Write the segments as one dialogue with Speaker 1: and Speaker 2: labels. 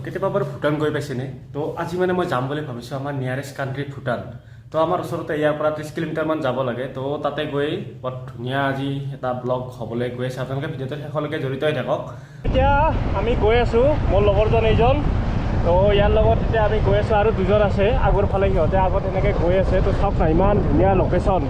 Speaker 1: কেতিয়াবা বাৰু ভূটান গৈ পাইছেনে? তো আজি মানে মই যাম বুলি ভাবিছোঁ আমাৰ নিয়াৰেষ্ট কাণ্ট্ৰি ভূটান। তো আমাৰ ওচৰতে ইয়াৰ পৰা 30 কিলোমিটাৰমান যাব লাগে। তো তাতে গৈ বৰ ধুনীয়া আজি এটা ব্লগ হ'বলৈ গৈ আছে। আপোনালোকে ভিডিঅ'টো শেষলৈকে জড়িত হৈ থাকক। এতিয়া আমি গৈ আছোঁ, মোৰ লগৰজন এইজন। তো ইয়াৰ লগত এতিয়া আমি গৈ আছোঁ আৰু দুজন আছে আগৰ ফালে, সিহঁতে আগত এনেকৈ গৈ আছে। তো চাওক না, ইমান ধুনীয়া লোকেশ্যন।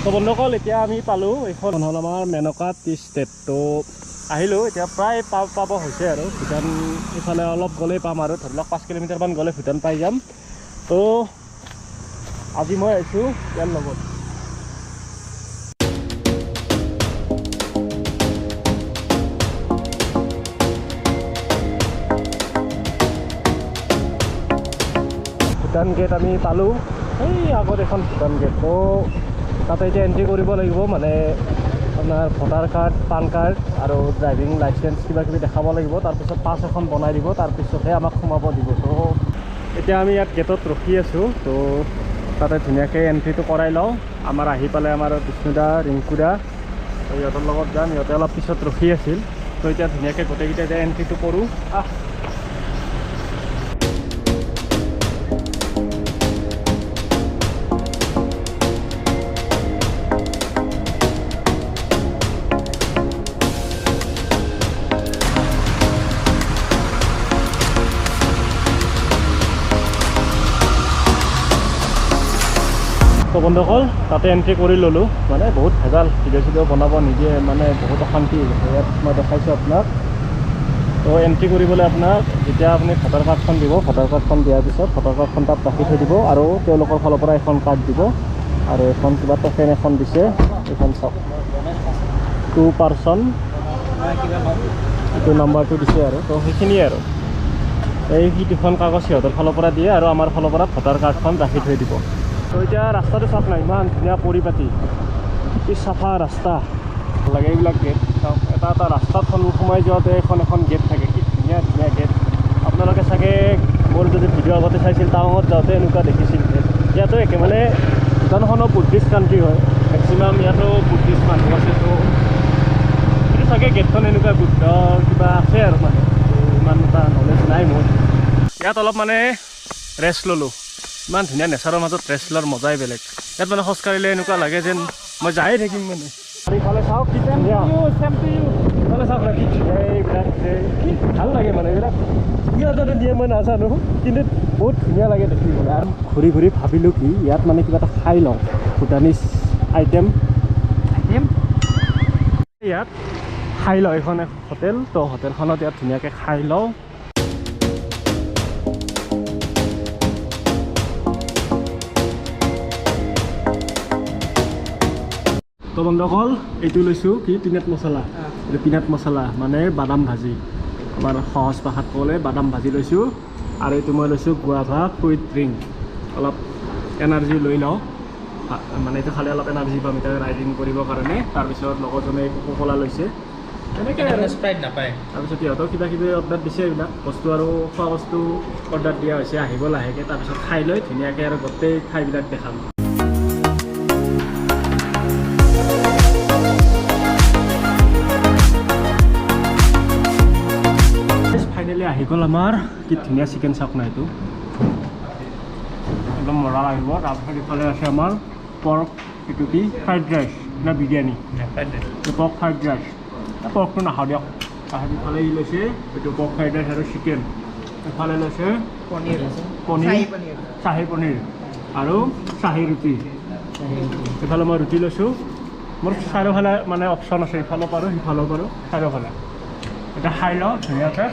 Speaker 1: তো বন্ধুসকল, এতিয়া আমি পালোঁ, এইখন হ'ল আমাৰ মেনকা টি ষ্টেট। তো আহিলোঁ, এতিয়া প্ৰায় পাব হৈছে আৰু ভূটান। এইফালে অলপ গ'লেই পাম আৰু ধৰি লওক 5 কিলোমিটাৰমান গ'লে ভূটান পাই যাম। তো আজি মই আহিছোঁ ইয়াৰ লগত। ভূটান গেট আমি পালোঁ, এই আগত এখন ভূটান গেট। তো তাতে এতিয়া এণ্ট্ৰি কৰিব লাগিব, মানে আপোনাৰ ভোটাৰ কাৰ্ড, পান কাৰ্ড আৰু ড্ৰাইভিং লাইচেঞ্চ কিবা কিবি দেখাব লাগিব। তাৰপিছত পাছ এখন বনাই দিব, তাৰপিছতহে আমাক সোমাব দিব। তো এতিয়া আমি ইয়াত গেটত ৰখি আছোঁ। তো তাতে ধুনীয়াকৈ এণ্ট্ৰিটো কৰাই লওঁ। আমাৰ আহি পালে আমাৰ বিষ্ণুদা, ৰিংকুদা, সিহঁতৰ লগত যাম। সিহঁতে অলপ পিছত ৰখি আছিল। তো এতিয়া ধুনীয়াকৈ গোটেইকেইটা এতিয়া এণ্ট্ৰিটো কৰোঁ। তো বন্ধুসকল, তাতে এণ্ট্ৰি কৰি ল'লোঁ। মানে বহুত ভেজাল, ভিডিঅ' চিডিঅ' বনাব নিদিয়ে, মানে বহুত অশান্তি। ইয়াত মই দেখাইছোঁ আপোনাক। তো এণ্ট্ৰি কৰিবলৈ আপোনাক যেতিয়া আপুনি ভোটাৰ কাৰ্ডখন দিব, ভোটাৰ কাৰ্ডখন দিয়াৰ পিছত ভোটাৰ কাৰ্ডখন তাত ৰাখি থৈ দিব আৰু তেওঁলোকৰ ফালৰ পৰা এখন কাৰ্ড দিব আৰু এখন কিবা টোকেন এখন দিছে। এইখন চাওক, 2 পাৰ্চন, এইটো নাম্বাৰটো দিছে আৰু। তো সেইখিনিয়ে আৰু এই দুখন কাগজ সিহঁতৰ ফালৰ পৰা দিয়ে আৰু আমাৰ ফালৰ পৰা ভোটাৰ কাৰ্ডখন ৰাখি থৈ দিব। তো এতিয়া ৰাস্তাটো চাওক না, ইমান ধুনীয়া পৰিপাটি, কি চাফা ৰাস্তা। ভাল লাগে এইবিলাক গেট। চাওক, এটা এটা ৰাস্তাত সোমাই যোৱাতে এখন গেট থাকে, কি ধুনীয়া ধুনীয়া গেট। আপোনালোকে চাগে মোৰ যদি ভিডিঅ' আগতে চাইছিল, টাউনত যাওঁতে এনেকুৱা দেখিছিল। ইয়াতো একে, মানে ভূটানখনো বুদ্ধিষ্ট কাণ্ট্ৰি হয়, মেক্সিমাম ইয়াতো বুদ্ধিষ্ট মানুহ আছে। তো এইটো চাগে গেটখন এনেকুৱা বুদ্ধ কিবা আছে আৰু, মানে ইমান এটা নলেজ নাই মোৰ। ইয়াত অলপ মানে ৰেষ্ট ল'লোঁ। ইমান ধুনীয়া নেচাৰৰ মাজত ৰেষ্ট লোৱাৰ মজাই বেলেগ। ইয়াত মানে খোজকাঢ়িলে এনেকুৱা লাগে যেন মই যায়ে থাকিম মানে। ইফালে চাওক, কি ধুনীয়া, ইফালে চাওক না, কি ধুনীয়া এইবিলাক, কি ভাল লাগে মানে এইবিলাক। কিয় যাতে দিয়ে মই নাজানো, কিন্তু বহুত ধুনীয়া লাগে দেখিবলৈ। আৰু ঘূৰি ঘূৰি ভাবিলোঁ কি, ইয়াত মানে কিবা এটা খাই লওঁ, ভূটানিজ আইটেম। ইয়াত খাই লওঁ, এইখন হোটেল। তো হোটেলখনত ইয়াত ধুনীয়াকৈ খাই লওঁ। তো বন্ধুসকল, এইটো লৈছোঁ কি, পিনাট মছলা। এইটো পিনাট মছলা মানে বাদাম ভাজি, আমাৰ সহজ ভাষাত ক'লে বাদাম ভাজি লৈছোঁ। আৰু এইটো মই লৈছোঁ গুৱাভা ফ্ৰুইট ড্ৰিংক। অলপ এনাৰ্জি লৈ লওঁ, মানে এইটো খালে অলপ এনাৰ্জি পাম এতিয়া ৰাইডিং কৰিবৰ কাৰণে। তাৰপিছত লগৰজনে কোকো কোলা লৈছে, এনেকৈ আৰু স্প্ৰাইট নাপায়। তাৰপিছত সিহঁতক কিবা কিবি অৰ্ডাৰ দিছে, এইবিলাক বস্তু আৰু খোৱা বস্তু অৰ্ডাৰ দিয়া হৈছে। আহিব লাহেকৈ, তাৰপিছত খাই লৈ ধুনীয়াকৈ আৰু গোটেই ঠাইবিলাক দেখাম। ফাইনেলি আহি গ'ল আমাৰ, কি ধুনীয়া চিকেন চাওক না, এইটো একদম মজা লাগিব। তাৰপিছত ইফালে আছে আমাৰ পৰ্ক, এইটো কি ফ্ৰাইড ৰাইচ নে বিৰিয়ানী, পৰ্ক ফ্ৰাইড ৰাইচ। পৰ্কটো নাখাওঁ দিয়ক। তাৰপিছত ইফালে লৈছে এইটো পৰ্ক ফ্ৰাইড ৰাইচ আৰু চিকেন। ইফালে লৈছে পনীৰ, চাহী পনীৰ আৰু চাহী ৰুটি। ইফালে মই ৰুটি লৈছোঁ। মোৰ চাৰিওফালে মানে অপশ্যন আছে, ইফালেও পাৰোঁ সিফালেও পাৰোঁ, চাৰিওফালে। এতিয়া খাই লওঁ ধুনীয়াকৈ।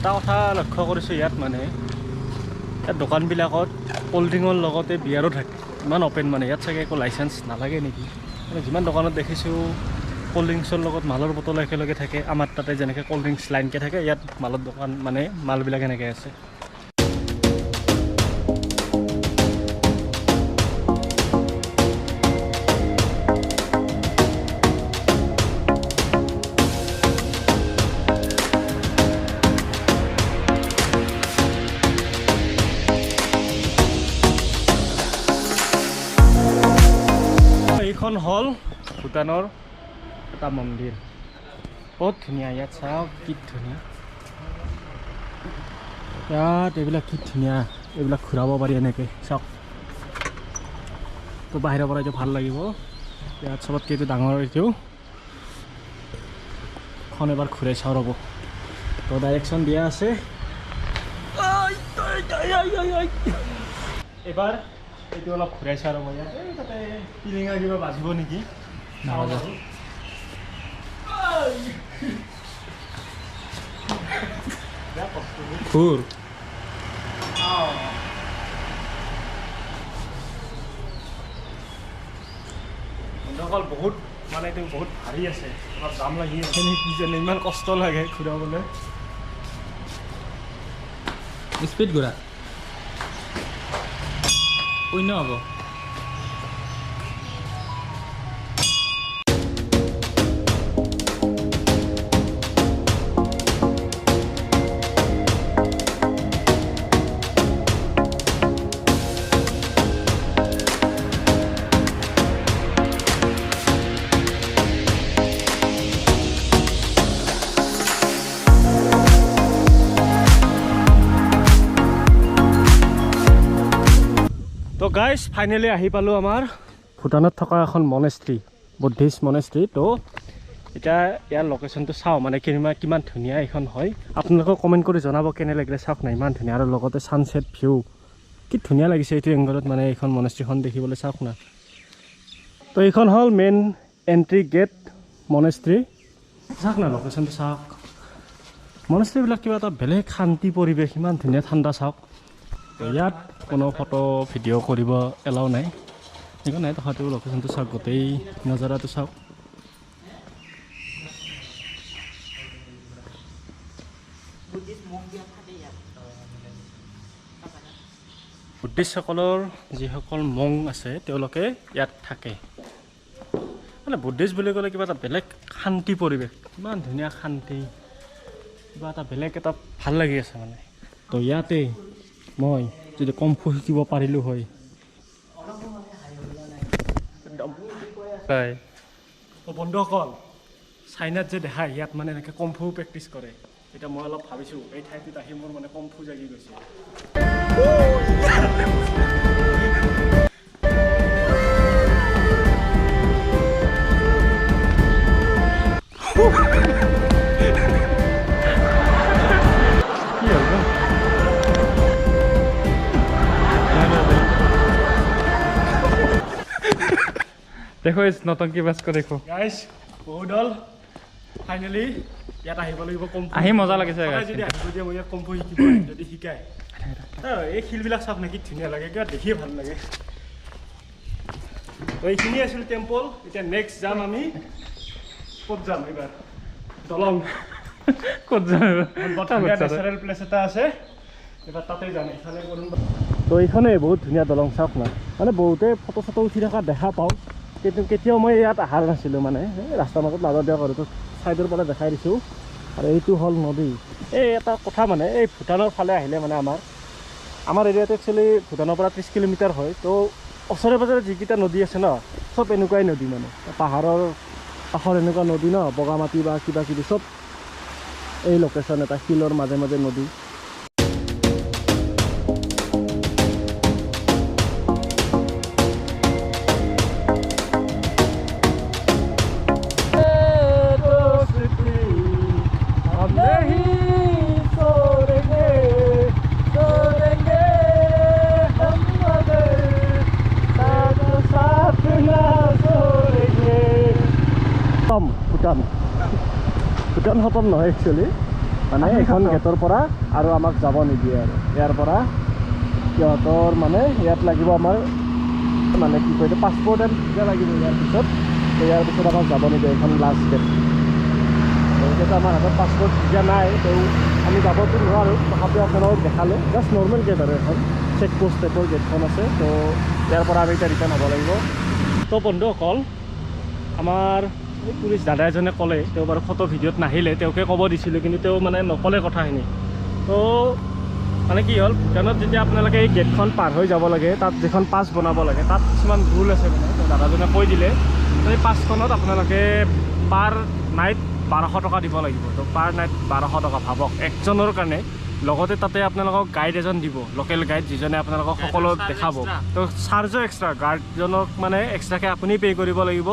Speaker 1: এটা কথা লক্ষ্য কৰিছোঁ ইয়াত, মানে ইয়াত দোকানবিলাকত ক'ল্ড ড্ৰিংকৰ লগতে বিয়াৰো থাকে, ইমান অপেন। মানে ইয়াত চাগে একো লাইচেঞ্চ নালাগে নেকি, মানে যিমান দোকানত দেখিছোঁ কোল্ড ড্ৰিংকছৰ লগত মালৰ বটল একেলগে থাকে। আমাৰ তাতে যেনেকৈ কোল্ড ড্ৰিংকছ লাইনকৈ থাকে, ইয়াত মালৰ দোকান মানে মালবিলাক এনেকৈ আছে। এইখন হ'ল ভূটানৰ এটা মন্দিৰ, বহুত ধুনীয়া। ইয়াত চাওক কি ধুনীয়া, ইয়াত এইবিলাক কি ধুনীয়া, এইবিলাক ঘূৰাব পাৰি এনেকৈ চাওক। তো বাহিৰৰ পৰা এইটো ভাল লাগিব। ইয়াত চবতকৈ এইটো ডাঙৰ, এইটো এখন এবাৰ ঘূৰাই চাওঁ ৰ'ব। তো ডাইৰেকশ্যন দিয়া আছে। এবাৰ এইটো অলপ ঘূৰাই চাওঁ ৰ'ব। ইয়াত এই তাতে পিলিঙা কিবা বাজিব নেকি? নাবাজে। ঘূৰ বন্ধুসকল, বহুত মানে এইটো বহুত ভাৰী আছে, অলপ দাম লাগি আছে নেকি যেনে, ইমান কষ্ট লাগে ঘূৰাবলৈ।
Speaker 2: স্পীড ঘূৰা শূন্য হ'ব।
Speaker 1: তো গাইজ ফাইনেলি আহি পালোঁ আমাৰ ভূটানত থকা এখন মনেষ্ট্ৰী, বুদ্ধিষ্ট মনেষ্ট্ৰী। তো এতিয়া ইয়াৰ লোকেশ্যনটো চাওঁ, মানে কিমান ধুনীয়া এইখন হয়। আপোনালোকক কমেণ্ট কৰি জনাব কেনে লাগিলে। চাওক না, ইমান ধুনীয়া, আৰু লগতে ছানছেট ভিউ কি ধুনীয়া লাগিছে এইটো এংগলত, মানে এইখন মনেষ্ট্ৰীখন দেখিবলৈ। চাওক না, তো এইখন হ'ল মেইন এণ্ট্ৰি গেট মনেষ্ট্ৰী। চাওক না লোকেশ্যনটো চাওক, মনেষ্ট্ৰীবিলাক কিবা এটা বেলেগ শান্তি পৰিৱেশ, ইমান ধুনীয়া ঠাণ্ডা। চাওক ইয়াত কোনো ফটো ভিডিঅ' কৰিব এলাও নাই, একো নাই। তথাপিও লোকেশ্যনটো চাওক, গোটেই নজাৰাটো চাওক। বুদ্ধিষ্টসকলৰ যিসকল মং আছে তেওঁলোকে ইয়াত থাকে। মানে বুদ্ধিষ্ট বুলি ক'লে কিবা এটা বেলেগ শান্তি পৰিৱেশ, ইমান ধুনীয়া শান্তি, কিবা এটা বেলেগ এটা ভাল লাগি আছে মানে। তো ইয়াতে মই যদি কম্ফু শিকিব পাৰিলোঁ হয়। তো বন্ধুসকল, চাইনাত যে দেখায় ইয়াত মানে এনেকৈ কম্ফু প্ৰেক্টিচ কৰে, এতিয়া মই অলপ ভাবিছোঁ এই ঠাইটোত আহি মোৰ মানে কম্ফু জাগি গৈছে।
Speaker 2: দেখো নতংকি বাস্ক দেখো
Speaker 1: গাইজ, বহুদল ফাইনেলি ইয়াত আহিব লাগিব। কম্ফু
Speaker 2: আহি মজা লাগিছে।
Speaker 1: যদি আহিব দিয়ে মই ইয়াত কম্ফু শিকিব, যদি শিকায়। এই শিলবিলাক চাওক নেকি ধুনীয়া লাগে, কিবা দেখিয়ে ভাল লাগে। তো এইখিনি আছিল টেম্পল। এতিয়া নেক্সট যাম আমি, ক'ত যাম এইবাৰ? দলং।
Speaker 2: ক'ত যাম?
Speaker 1: নেচাৰেল প্লেচ এটা আছে, এবাৰ তাতে যাম। এইফালে কৰিম। তো এইখনেই বহুত ধুনীয়া দলং, চাওক না। মানে বহুতে ফটো চটো উঠি থকা দেখা পাওঁ, কিন্তু কেতিয়াও মই ইয়াত অহাৰ নাছিলোঁ। মানে ৰাস্তাৰ মাজত নাযাওঁ দিয়ক, আৰু তো ছাইডৰ পৰা দেখাই দিছোঁ। আৰু এইটো হ'ল নদী। এই এটা কথা, মানে এই ভূটানৰ ফালে আহিলে মানে আমাৰ এৰিয়াটো একচুৱেলি ভূটানৰ পৰা 30 কিলোমিটাৰ হয়। তো ওচৰে পাজৰে যিকেইটা নদী আছে ন, চব এনেকুৱাই নদী। মানে পাহাৰৰ কাষৰ এনেকুৱা নদী ন, বগামাটি বা কিবা কিবি চব এই লোকেশ্যন এটা, শিলৰ মাজে মাজে নদী। ভূটান খতম নহয় একচুৱেলি, মানে এখন গেটৰ পৰা আৰু আমাক যাব নিদিয়ে। আৰু ইয়াৰ পৰা সিহঁতৰ মানে ইয়াত লাগিব আমাৰ, মানে কি কয়, পাছপৰ্ট এণ্ড ভিজা লাগিব। ইয়াৰ পিছত তো ইয়াৰ পিছত আমাক যাব নিদিয়ে, এইখন লাষ্ট গেট। এতিয়াতো আমাৰ হাতত পাছপৰ্ট ভিজা নাই, তো আমি যাবতো নোৱাৰোঁ, তথাপিও আপোনালোকক দেখালোঁ। জাষ্ট নৰ্মেল গেট আৰু এখন চেক পোষ্ট টাইপৰ গেটখন আছে। তো ইয়াৰ পৰা আমি এতিয়া ৰিটাৰ্ণ হ'ব লাগিব। তো বন্ধুসকল, আমাৰ এই পুলিচ দাদা এজনে ক'লে, তেওঁ বাৰু ফটো ভিডিঅ'ত নাহিলে, তেওঁকে ক'ব দিছিলোঁ, কিন্তু তেওঁ মানে নক'লে কথাখিনি। তো মানে কি হ'ল, ভূটানত যেতিয়া আপোনালোকে এই গেটখন পাৰ হৈ যাব লাগে, তাত যিখন পাছ বনাব লাগে, তাত কিছুমান ৰুল আছে মানে। তো দাদাজনে কৈ দিলে, এই পাছখনত আপোনালোকে পাৰ নাইট 1200 টকা দিব লাগিব। তো পাৰ নাইট 1200 টকা, ভাবক একজনৰ কাৰণে। লগতে তাতে আপোনালোকক গাইড এজন দিব, লোকেল গাইড, যিজনে আপোনালোকক সকলো দেখাব। তো চাৰ্জো এক্সট্ৰা, গাৰ্ডজনক মানে এক্সট্ৰাকৈ আপুনি পে' কৰিব লাগিব।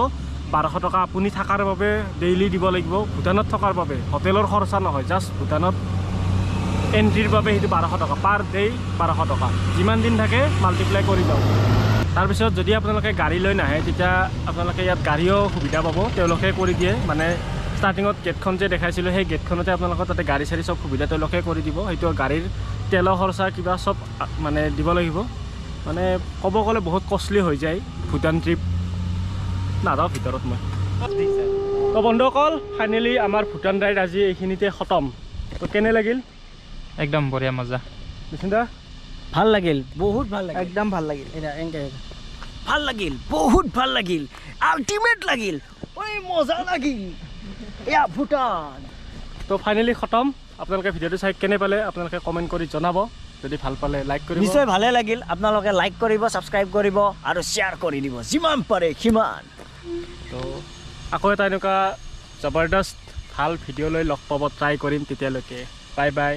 Speaker 1: 1200 টকা আপুনি থকাৰ বাবে ডেইলি দিব লাগিব। ভূটানত থকাৰ বাবে হোটেলৰ খৰচা নহয়, জাষ্ট ভূটানত এণ্ট্ৰিৰ বাবে সেইটো 1200 টকা, পাৰ ডে 1200 টকা। যিমান দিন থাকে মাল্টিপ্লাই কৰি যাওক। তাৰপিছত যদি আপোনালোকে গাড়ী লৈ নাহে, তেতিয়া আপোনালোকে ইয়াত গাড়ীও সুবিধা পাব, তেওঁলোকে কৰি দিয়ে। মানে ষ্টাৰ্টিঙত গেটখন যে দেখাইছিলোঁ, সেই গেটখনতে আপোনালোকৰ তাতে গাড়ী চাড়ী চব সুবিধা তেওঁলোকে কৰি দিব। সেইটো গাড়ীৰ তেলৰ খৰচা কিবা চব মানে দিব লাগিব। মানে ক'ব গ'লে বহুত কষ্টলি হৈ যায় ভূটান ট্ৰিপ। নাযাওঁ ভিতৰত মই। তো বন্ধুসকল, ফাইনেলি আমাৰ ভূটান ৰাইড আজি এইখিনিতে খতম। তো কেনে লাগিল?
Speaker 2: একদম বঢ়িয়া মজা।
Speaker 1: বিচিন্তা
Speaker 3: ভাল লাগিল, বহুত ভাল লাগিল, একদম ভাল লাগিল। এটা এনেকে ভাল লাগিল, বহুত ভাল লাগিল, আল্টিমেট লাগিল, ওই মজা লাগিল। এয়া ভূটান।
Speaker 1: তো ফাইনেলি খতম। আপোনালোকে ভিডিঅ'টো চাই কেনে পালে আপোনালোকে কমেণ্ট কৰি জনাব। যদি ভাল পালে লাইক কৰিব।
Speaker 3: নিশ্চয় ভালে লাগিল। আপোনালোকে লাইক কৰিব, ছাবস্ক্ৰাইব কৰিব আৰু শ্বেয়াৰ কৰি দিব, যিমান পাৰে সিমান।
Speaker 1: তো আকৌ এটা এনেকুৱা জবৰদস্ত ভাল ভিডিঅ' লৈ লগ পাব ট্ৰাই কৰিম। তেতিয়ালৈকে বাই বাই।